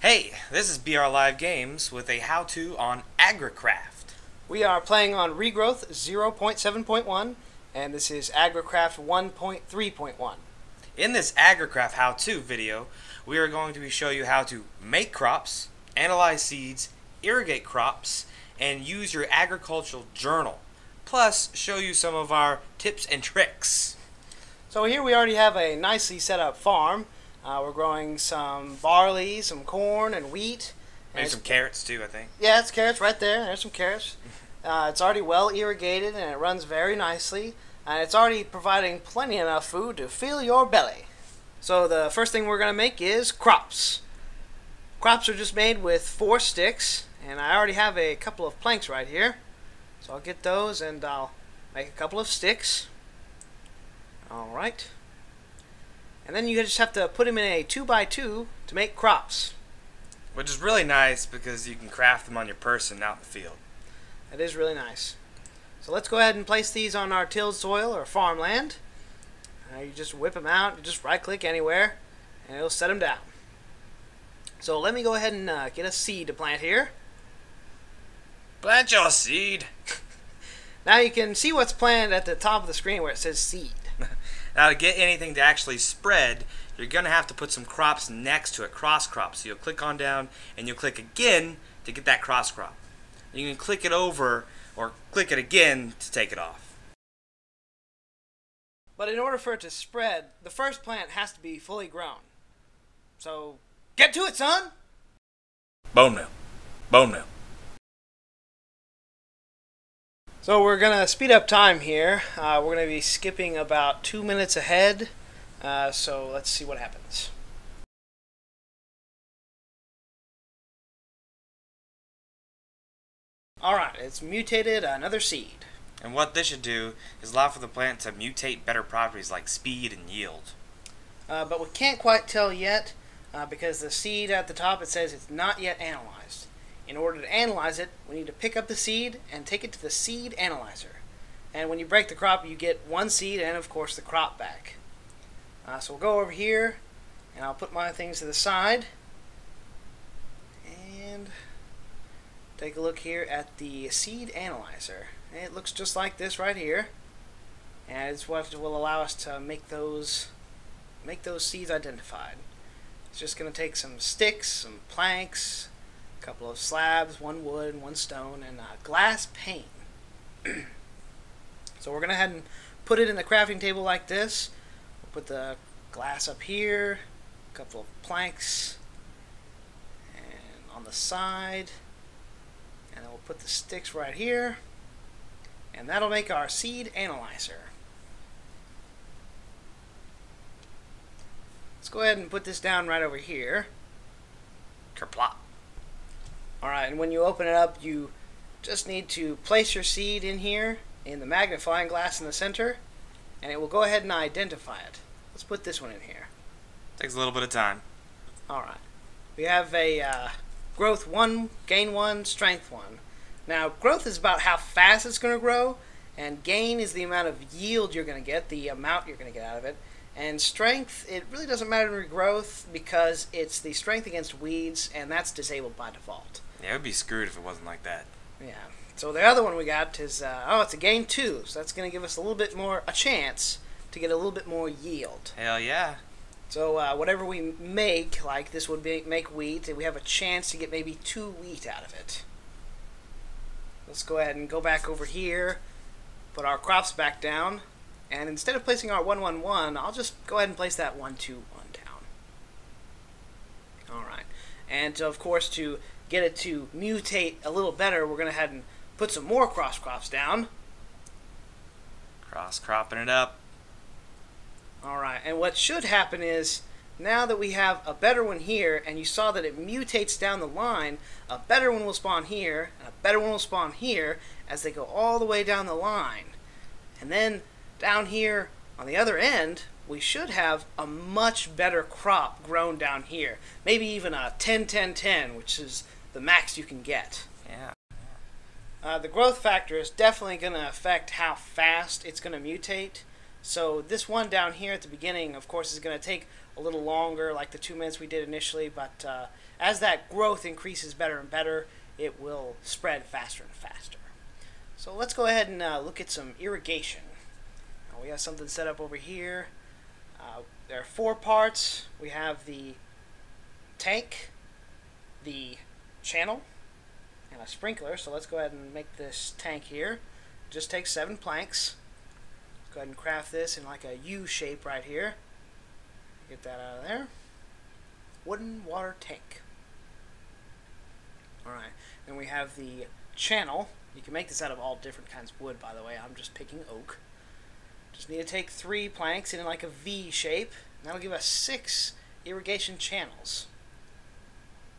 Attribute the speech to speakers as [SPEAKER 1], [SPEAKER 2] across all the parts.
[SPEAKER 1] Hey, this is BRLG Games with a how-to on AgriCraft.
[SPEAKER 2] We are playing on Regrowth 0.7.1, and this is AgriCraft 1.3.1.
[SPEAKER 1] In this AgriCraft how-to video, we are going to be showing you how to make crops, analyze seeds, irrigate crops, and use your agricultural journal. Plus, show you some of our tips and tricks.
[SPEAKER 2] So here we already have a nicely set up farm. We're growing some barley, some corn, and wheat.
[SPEAKER 1] Maybe some carrots too, I think.
[SPEAKER 2] Yeah, it's carrots right there. There's some carrots. It's already well irrigated and it runs very nicely. And it's already providing plenty enough food to fill your belly. So the first thing we're going to make is crops. Crops are just made with 4 sticks. And I already have a couple of planks right here. So I'll get those and I'll make a couple of sticks. Alright. And then you just have to put them in a 2x2 to make crops.
[SPEAKER 1] Which is really nice because you can craft them on your person out in the field.
[SPEAKER 2] That is really nice. So let's go ahead and place these on our tilled soil or farmland. You just whip them out, you just right click anywhere, and it'll set them down. So let me go ahead and get a seed to plant here.
[SPEAKER 1] Plant your seed!
[SPEAKER 2] Now you can see what's planted at the top of the screen where it says seed.
[SPEAKER 1] Now to get anything to actually spread, you're going to have to put some crops next to it, cross crops. So you'll click on down and you'll click again to get that cross crop. You can click it over or click it again to take it off.
[SPEAKER 2] But in order for it to spread, the first plant has to be fully grown. So get to it, son!
[SPEAKER 1] Bone meal. Bone meal.
[SPEAKER 2] So we're going to speed up time here. We're going to be skipping about 2 minutes ahead. So let's see what happens. Alright, it's mutated another seed.
[SPEAKER 1] And what this should do is allow for the plant to mutate better properties like speed and yield.
[SPEAKER 2] But we can't quite tell yet because the seed at the top, it says it's not yet analyzed. In order to analyze it, we need to pick up the seed and take it to the seed analyzer. And when you break the crop, you get 1 seed and, of course, the crop back. So we'll go over here, and I'll put my things to the side. And take a look here at the seed analyzer. It looks just like this right here. And it's what will allow us to make those seeds identified. It's just going to take some sticks, some planks, a couple of slabs, 1 wood and 1 stone, and a glass pane. So we're going to head and put it in the crafting table like this. We'll put the glass up here, a couple of planks, and on the side, and then we'll put the sticks right here, and that'll make our seed analyzer. Let's go ahead and put this down right over here.
[SPEAKER 1] Kerplop.
[SPEAKER 2] Alright, and when you open it up, you just need to place your seed in here in the magnifying glass in the center, and it will go ahead and identify it. Let's put this one in here.
[SPEAKER 1] Takes a little bit of time.
[SPEAKER 2] Alright. We have a growth 1, gain 1, strength 1. Now, growth is about how fast it's going to grow, and gain is the amount of yield you're going to get, the amount you're going to get out of it. And strength, it really doesn't matter in growth because it's the strength against weeds, and that's disabled by default.
[SPEAKER 1] Yeah, it would be screwed if it wasn't like that.
[SPEAKER 2] Yeah. So the other one we got is, it's a gain 2, so that's going to give us a little bit more, a chance to get a little bit more yield.
[SPEAKER 1] Hell yeah.
[SPEAKER 2] So whatever we make, like this would make wheat, and we have a chance to get maybe 2 wheat out of it. Let's go ahead and go back over here, put our crops back down, and instead of placing our 1, 1, 1, I'll just go ahead and place that 1, 2, 1 down. Alright. And of course, to get it to mutate a little better, we're going to head and put some more cross crops down.
[SPEAKER 1] Cross cropping it up.
[SPEAKER 2] Alright, and what should happen is, now that we have a better one here, and you saw that it mutates down the line, a better one will spawn here, and a better one will spawn here, as they go all the way down the line. And then, down here, on the other end, we should have a much better crop grown down here. Maybe even a 10-10-10, which is the max you can get.
[SPEAKER 1] Yeah.
[SPEAKER 2] The growth factor is definitely going to affect how fast it's going to mutate. So this one down here at the beginning, of course, is going to take a little longer, like the 2 minutes we did initially, but as that growth increases better and better, it will spread faster and faster. So let's go ahead and look at some irrigation. We have something set up over here. There are 4 parts. We have the tank, the channel, and a sprinkler. So let's go ahead and make this tank here. It just takes 7 planks. Let's go ahead and craft this in like a U shape right here. Get that out of there. Wooden water tank. Alright, then we have the channel. You can make this out of all different kinds of wood, by the way. I'm just picking oak. Just need to take 3 planks in like a V shape. And that'll give us 6 irrigation channels.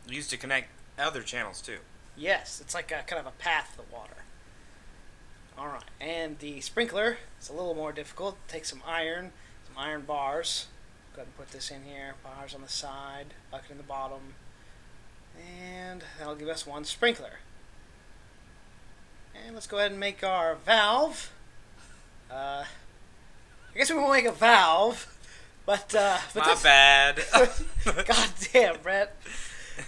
[SPEAKER 1] Used to connect other channels too.
[SPEAKER 2] Yes, it's like a kind of a path to the water. Alright, and the sprinkler is a little more difficult. Take some iron bars. Go ahead and put this in here. Bars on the side, bucket in the bottom. And that'll give us 1 sprinkler. And let's go ahead and make our valve. I guess we won't make a valve, but
[SPEAKER 1] My bad.
[SPEAKER 2] God damn, Brett.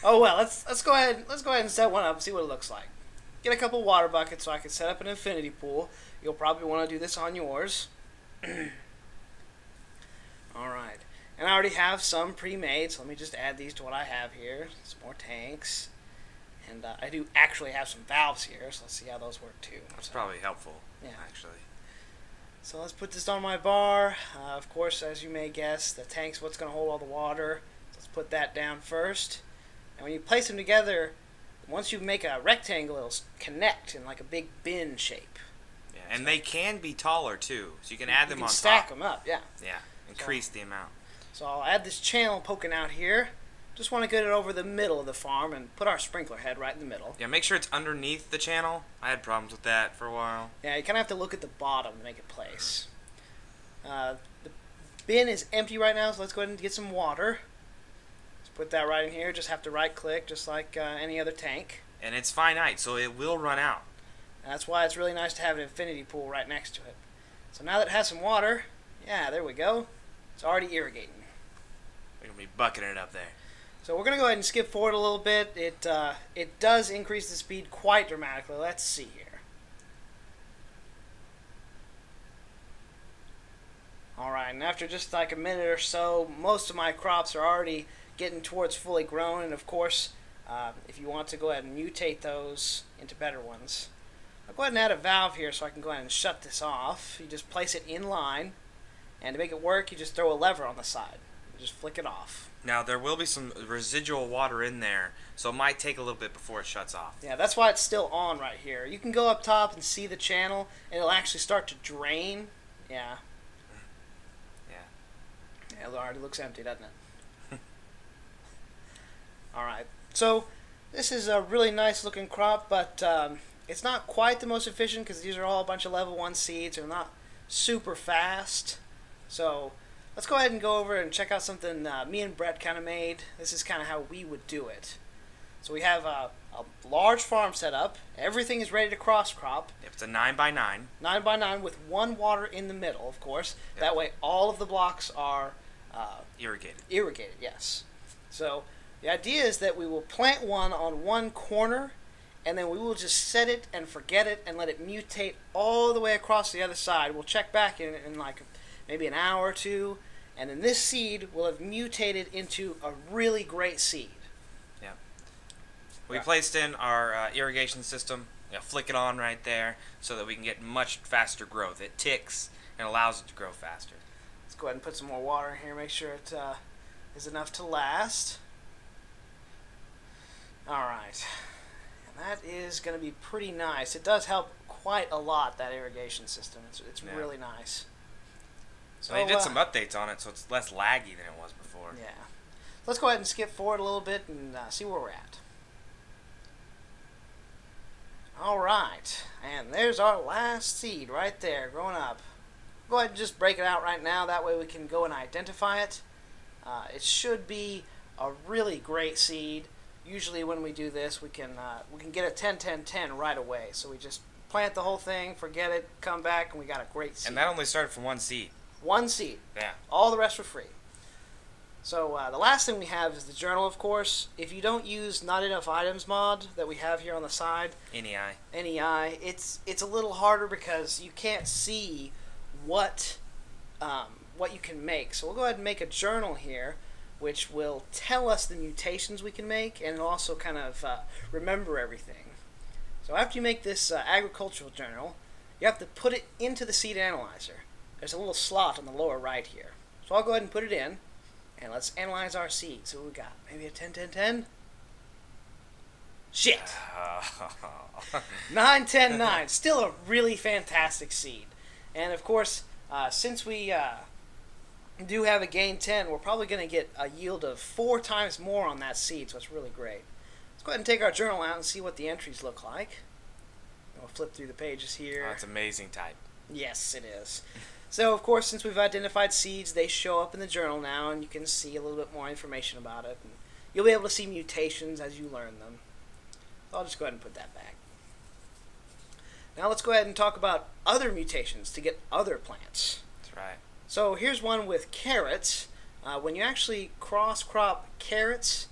[SPEAKER 2] Oh well, let's go ahead and set one up and see what it looks like. Get a couple water buckets so I can set up an infinity pool. You'll probably want to do this on yours. Alright. And I already have some pre-made, so let me just add these to what I have here. Some more tanks. And I do actually have some valves here, so let's see how those work too.
[SPEAKER 1] That's probably helpful,
[SPEAKER 2] yeah.
[SPEAKER 1] Actually.
[SPEAKER 2] So let's put this on my bar. Of course, as you may guess, the tank's what's going to hold all the water. So let's put that down first. And when you place them together, once you make a rectangle, it'll connect in like a big bin shape.
[SPEAKER 1] Yeah, and so they can be taller too, so you can add them on top.
[SPEAKER 2] Stack them up, yeah.
[SPEAKER 1] Yeah, increase the amount.
[SPEAKER 2] So I'll add this channel poking out here. Just want to get it over the middle of the farm and put our sprinkler head right in the middle.
[SPEAKER 1] Yeah, make sure it's underneath the channel. I had problems with that for a while.
[SPEAKER 2] Yeah, you kind of have to look at the bottom to make it place. The bin is empty right now, so let's go ahead and get some water. Let's put that right in here. Just have to right click, just like any other tank.
[SPEAKER 1] And it's finite, so it will run out.
[SPEAKER 2] And that's why it's really nice to have an infinity pool right next to it. So now that it has some water, yeah, there we go. It's already irrigating.
[SPEAKER 1] We're going to be bucketing it up there.
[SPEAKER 2] So we're going to go ahead and skip forward a little bit. It does increase the speed quite dramatically. Let's see here. Alright, and after just like a minute or so, most of my crops are already getting towards fully grown. And of course, if you want to go ahead and mutate those into better ones. I'll go ahead and add a valve here so I can go ahead and shut this off. You just place it in line. And to make it work, you just throw a lever on the side. You just flick it off.
[SPEAKER 1] Now, there will be some residual water in there, so it might take a little bit before it shuts off.
[SPEAKER 2] Yeah, that's why it's still on right here. You can go up top and see the channel, and it'll actually start to drain. Yeah. Yeah, it already looks empty, doesn't it? Alright, so this is a really nice looking crop, but it's not quite the most efficient because these are all a bunch of level 1 seeds. They're not super fast. So let's go ahead and go over and check out something me and Brett kind of made. This is kind of how we would do it. So we have a large farm set up. Everything is ready to cross crop.
[SPEAKER 1] Yep, it's a 9x9.
[SPEAKER 2] 9x9 with 1 water in the middle, of course. Yep. That way all of the blocks are
[SPEAKER 1] irrigated.
[SPEAKER 2] Irrigated, yes. So the idea is that we will plant one on one corner, and then we will just set it and forget it and let it mutate all the way across the other side. We'll check back in like maybe an hour or two, and then this seed will have mutated into a really great seed.
[SPEAKER 1] Yeah. We placed in our irrigation system. Flick it on right there so that we can get much faster growth. It ticks and allows it to grow faster.
[SPEAKER 2] Let's go ahead and put some more water in here. Make sure it is enough to last. Alright. And that is going to be pretty nice. It does help quite a lot, that irrigation system. It's really nice.
[SPEAKER 1] So they did some updates on it, so it's less laggy than it was before.
[SPEAKER 2] Yeah. Let's go ahead and skip forward a little bit and see where we're at. Alright, and there's our last seed right there, growing up. Go ahead and just break it out right now, that way we can go and identify it. It should be a really great seed. Usually when we do this, we can get a 10-10-10 right away. So we just plant the whole thing, forget it, come back, and we got a great seed.
[SPEAKER 1] And that only started from 1 seed.
[SPEAKER 2] 1 seed.
[SPEAKER 1] Yeah.
[SPEAKER 2] All the rest were free. So the last thing we have is the journal, of course. If you don't use Not Enough Items mod that we have here on the side, NEI, it's a little harder because you can't see what you can make. So we'll go ahead and make a journal here, which will tell us the mutations we can make, and it'll also kind of remember everything. So after you make this agricultural journal, you have to put it into the seed analyzer. There's a little slot on the lower right here. So I'll go ahead and put it in, and let's analyze our seeds. So what we got? Maybe a 10-10-10? Shit! 9-10-9. Still a really fantastic seed. And of course, since we do have a gain 10, we're probably going to get a yield of 4 times more on that seed, so it's really great. Let's go ahead and take our journal out and see what the entries look like. We'll flip through the pages here.
[SPEAKER 1] Oh, it's amazing type.
[SPEAKER 2] Yes, it is. So, of course, since we've identified seeds, they show up in the journal now, and you can see a little bit more information about it. And you'll be able to see mutations as you learn them. So I'll just go ahead and put that back. Now let's go ahead and talk about other mutations to get other plants.
[SPEAKER 1] That's right.
[SPEAKER 2] So here's one with carrots. When you actually cross-crop carrots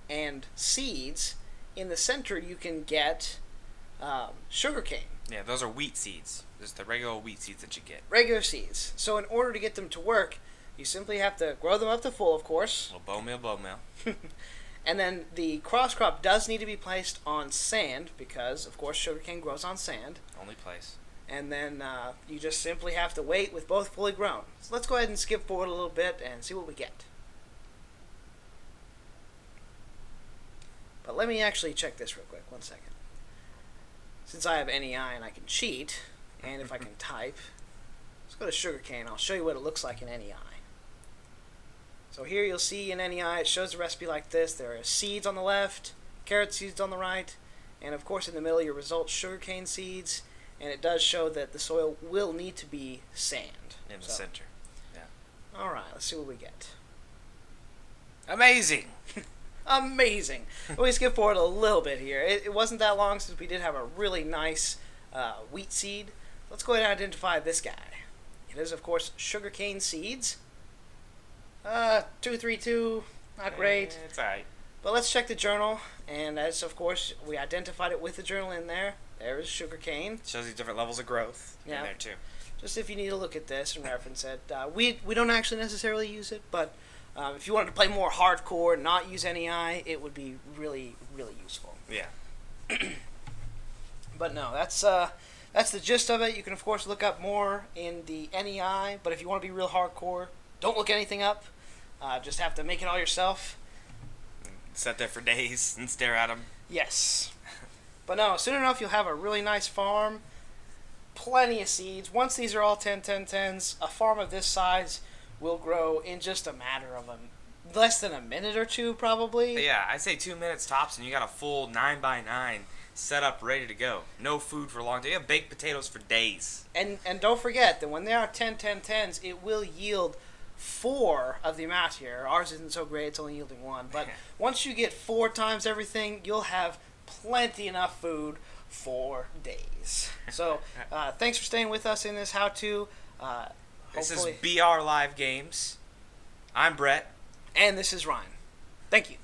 [SPEAKER 2] and seeds, in the center you can get sugarcane.
[SPEAKER 1] Yeah, those are wheat seeds. There's the regular wheat seeds that you get.
[SPEAKER 2] Regular seeds. So in order to get them to work, you simply have to grow them up to full, of course.
[SPEAKER 1] A little bone meal.
[SPEAKER 2] And then the cross crop does need to be placed on sand because, of course, sugarcane grows on sand.
[SPEAKER 1] Only place.
[SPEAKER 2] And then you just simply have to wait with both fully grown. So let's go ahead and skip forward a little bit and see what we get. But let me actually check this real quick. 1 second. Since I have NEI and I can cheat, and if I can type, let's go to sugarcane. I'll show you what it looks like in NEI. So here you'll see in NEI it shows the recipe like this. There are seeds on the left, carrot seeds on the right, and of course in the middle your results sugarcane seeds. And it does show that the soil will need to be sand.
[SPEAKER 1] In the center. Yeah.
[SPEAKER 2] Alright, let's see what we get.
[SPEAKER 1] Amazing!
[SPEAKER 2] Amazing! We skip forward a little bit here. It wasn't that long since we did have a really nice wheat seed. Let's go ahead and identify this guy. It is, of course, sugarcane seeds. 232, not great.
[SPEAKER 1] It's alright.
[SPEAKER 2] But let's check the journal, and as, of course, we identified it with the journal in there. There is sugarcane.
[SPEAKER 1] Shows you different levels of growth in there, too.
[SPEAKER 2] Just if you need to look at this and reference it. We don't actually necessarily use it, but if you wanted to play more hardcore and not use NEI, it would be really, really useful.
[SPEAKER 1] Yeah.
[SPEAKER 2] But no, that's the gist of it. You can, of course, look up more in the NEI, but if you want to be real hardcore, don't look anything up. Just have to make it all yourself.
[SPEAKER 1] Sit there for days and stare at them.
[SPEAKER 2] Yes. But no, soon enough you'll have a really nice farm. Plenty of seeds. Once these are all 10-10-10s, a farm of this size will grow in just a matter of less than a minute or two, probably.
[SPEAKER 1] Yeah, I'd say 2 minutes tops, and you got a full 9x9 set up, ready to go. No food for a long time. You have baked potatoes for days. And
[SPEAKER 2] don't forget that when they are 10-10-10s, it will yield 4 of the amount here. Ours isn't so great; it's only yielding 1. But once you get 4 times everything, you'll have plenty enough food for days. So thanks for staying with us in this how-to.
[SPEAKER 1] This is BR Live Games. I'm Brett.
[SPEAKER 2] And this is Ryan. Thank you.